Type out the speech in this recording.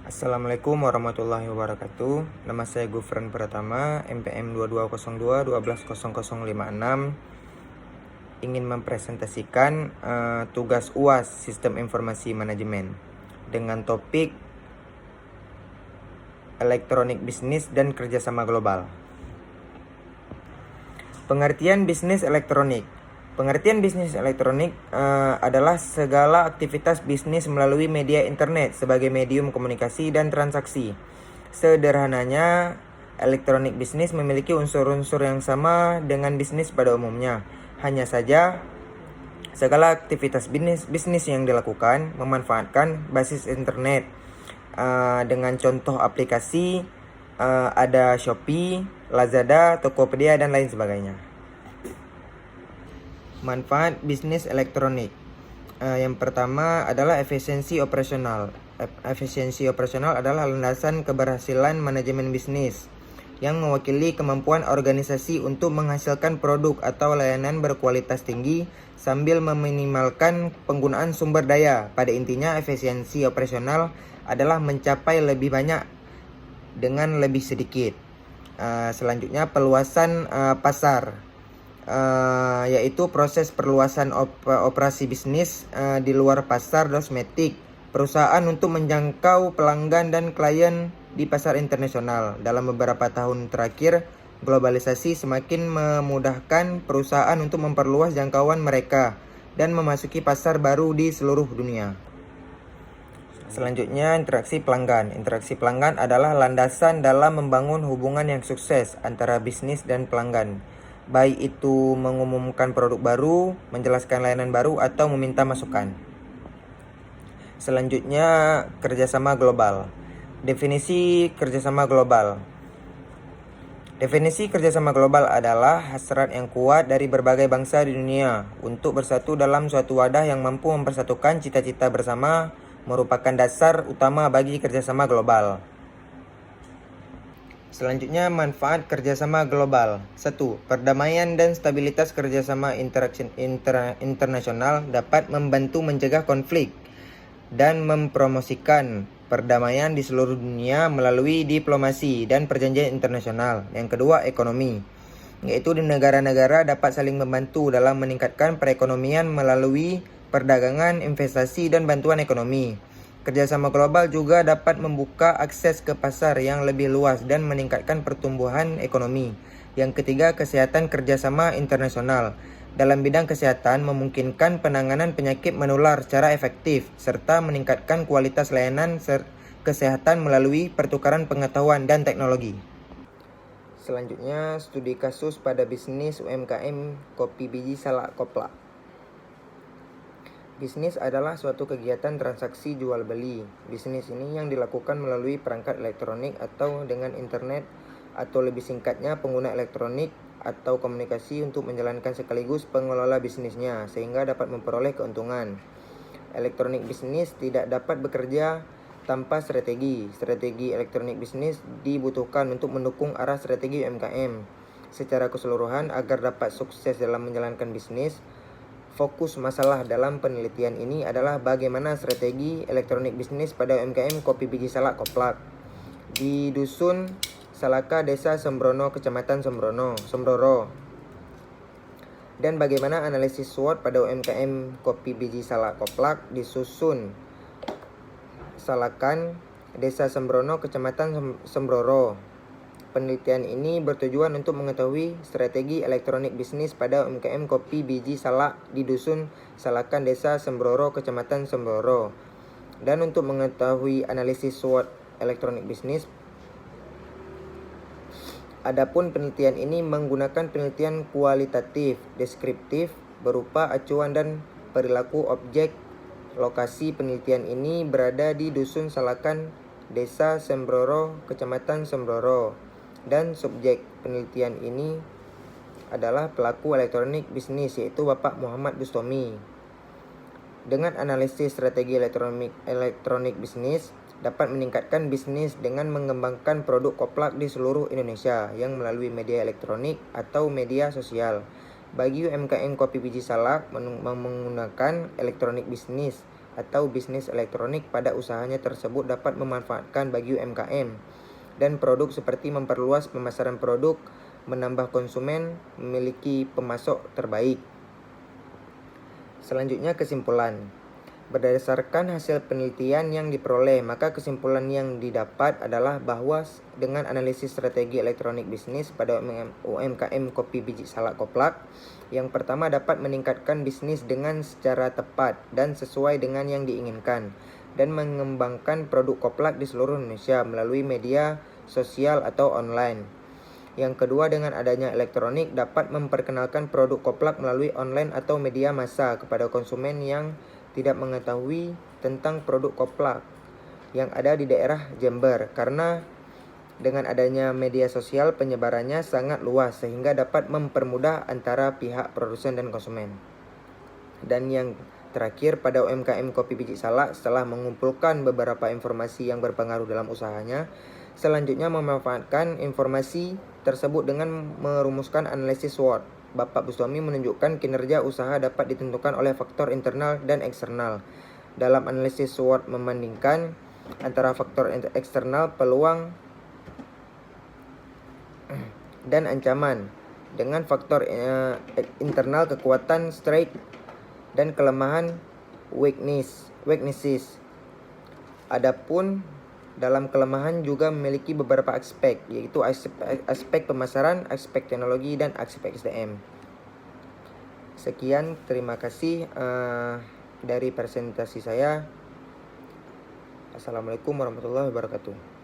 Assalamualaikum warahmatullahi wabarakatuh. Nama saya Gufran Pratama, MPM 2202 120056. Ingin mempresentasikan tugas UAS Sistem Informasi Manajemen dengan topik elektronik bisnis dan kerjasama global. Pengertian bisnis elektronik. Pengertian bisnis elektronik adalah segala aktivitas bisnis melalui media internet sebagai medium komunikasi dan transaksi. Sederhananya, elektronik bisnis memiliki unsur-unsur yang sama dengan bisnis pada umumnya. Hanya saja, segala aktivitas bisnis yang dilakukan memanfaatkan basis internet. Dengan contoh aplikasi, ada Shopee, Lazada, Tokopedia, dan lain sebagainya. Manfaat bisnis elektronik. Yang pertama adalah efisiensi operasional. Efisiensi operasional adalah landasan keberhasilan manajemen bisnis yang mewakili kemampuan organisasi untuk menghasilkan produk atau layanan berkualitas tinggi sambil meminimalkan penggunaan sumber daya. Pada intinya, efisiensi operasional adalah mencapai lebih banyak dengan lebih sedikit. Selanjutnya, peluasan pasar. Yaitu proses perluasan operasi bisnis di luar pasar kosmetik perusahaan untuk menjangkau pelanggan dan klien di pasar internasional. Dalam beberapa tahun terakhir, globalisasi semakin memudahkan perusahaan untuk memperluas jangkauan mereka dan memasuki pasar baru di seluruh dunia. Selanjutnya, interaksi pelanggan. Interaksi pelanggan adalah landasan dalam membangun hubungan yang sukses antara bisnis dan pelanggan, baik itu mengumumkan produk baru, menjelaskan layanan baru, atau meminta masukan. Selanjutnya, kerjasama global. Definisi kerjasama global. Definisi kerjasama global adalah hasrat yang kuat dari berbagai bangsa di dunia untuk bersatu dalam suatu wadah yang mampu mempersatukan cita-cita bersama, merupakan dasar utama bagi kerjasama global. Selanjutnya, manfaat kerjasama global. 1. Perdamaian dan stabilitas kerjasama internasional dapat membantu mencegah konflik dan mempromosikan perdamaian di seluruh dunia melalui diplomasi dan perjanjian internasional. Yang kedua, ekonomi, yaitu di negara-negara dapat saling membantu dalam meningkatkan perekonomian melalui perdagangan, investasi, dan bantuan ekonomi. Kerjasama global juga dapat membuka akses ke pasar yang lebih luas dan meningkatkan pertumbuhan ekonomi. Yang ketiga, kesehatan kerjasama internasional. Dalam bidang kesehatan, memungkinkan penanganan penyakit menular secara efektif, serta meningkatkan kualitas layanan kesehatan melalui pertukaran pengetahuan dan teknologi. Selanjutnya, studi kasus pada bisnis UMKM kopi biji salak koplak. Bisnis adalah suatu kegiatan transaksi jual beli. Bisnis ini yang dilakukan melalui perangkat elektronik atau dengan internet, atau lebih singkatnya pengguna elektronik atau komunikasi untuk menjalankan sekaligus pengelola bisnisnya sehingga dapat memperoleh keuntungan. Elektronik bisnis tidak dapat bekerja tanpa strategi. Strategi elektronik bisnis dibutuhkan untuk mendukung arah strategi UMKM secara keseluruhan agar dapat sukses dalam menjalankan bisnis. Fokus masalah dalam penelitian ini adalah bagaimana strategi elektronik bisnis pada UMKM kopi biji salak koplak di Dusun Salaka, Desa Sembrono, Kecamatan Semboro, dan bagaimana analisis SWOT pada UMKM kopi biji salak koplak di Susun Salakan, Desa Sembrono, Kecamatan Semboro. Penelitian ini bertujuan untuk mengetahui strategi elektronik bisnis pada UMKM kopi biji salak di Dusun Salakan, Desa Semboro, Kecamatan Semboro, dan untuk mengetahui analisis SWOT elektronik bisnis. Adapun penelitian ini menggunakan penelitian kualitatif deskriptif berupa acuan dan perilaku objek. Lokasi penelitian ini berada di Dusun Salakan, Desa Semboro, Kecamatan Semboro. Dan subjek penelitian ini adalah pelaku elektronik bisnis, yaitu Bapak Muhammad Bustomi. Dengan analisis strategi elektronik bisnis dapat meningkatkan bisnis dengan mengembangkan produk koplak di seluruh Indonesia yang melalui media elektronik atau media sosial. Bagi UMKM kopi biji salak, menggunakan elektronik bisnis atau bisnis elektronik pada usahanya tersebut dapat memanfaatkan bagi UMKM dan produk seperti memperluas pemasaran produk, menambah konsumen, memiliki pemasok terbaik. Selanjutnya kesimpulan. Berdasarkan hasil penelitian yang diperoleh, maka kesimpulan yang didapat adalah bahwa dengan analisis strategi elektronik bisnis pada UMKM kopi biji salak koplak, yang pertama dapat meningkatkan bisnis dengan secara tepat dan sesuai dengan yang diinginkan, dan mengembangkan produk koplak di seluruh Indonesia melalui media sosial atau online. Yang kedua, dengan adanya elektronik dapat memperkenalkan produk koplak melalui online atau media massa kepada konsumen yang tidak mengetahui tentang produk koplak yang ada di daerah Jember, karena dengan adanya media sosial penyebarannya sangat luas sehingga dapat mempermudah antara pihak produsen dan konsumen. Dan yang terakhir, pada UMKM kopi biji salak setelah mengumpulkan beberapa informasi yang berpengaruh dalam usahanya, selanjutnya memanfaatkan informasi tersebut dengan merumuskan analisis SWOT. Bapak Bustami menunjukkan kinerja usaha dapat ditentukan oleh faktor internal dan eksternal. Dalam analisis SWOT membandingkan antara faktor eksternal, peluang dan ancaman, dengan faktor internal, kekuatan, strength, dan kelemahan, weaknesses. Adapun dalam kelemahan juga memiliki beberapa aspek, yaitu aspek pemasaran, aspek teknologi, dan aspek SDM. Sekian, terima kasih dari presentasi saya. Assalamualaikum warahmatullahi wabarakatuh.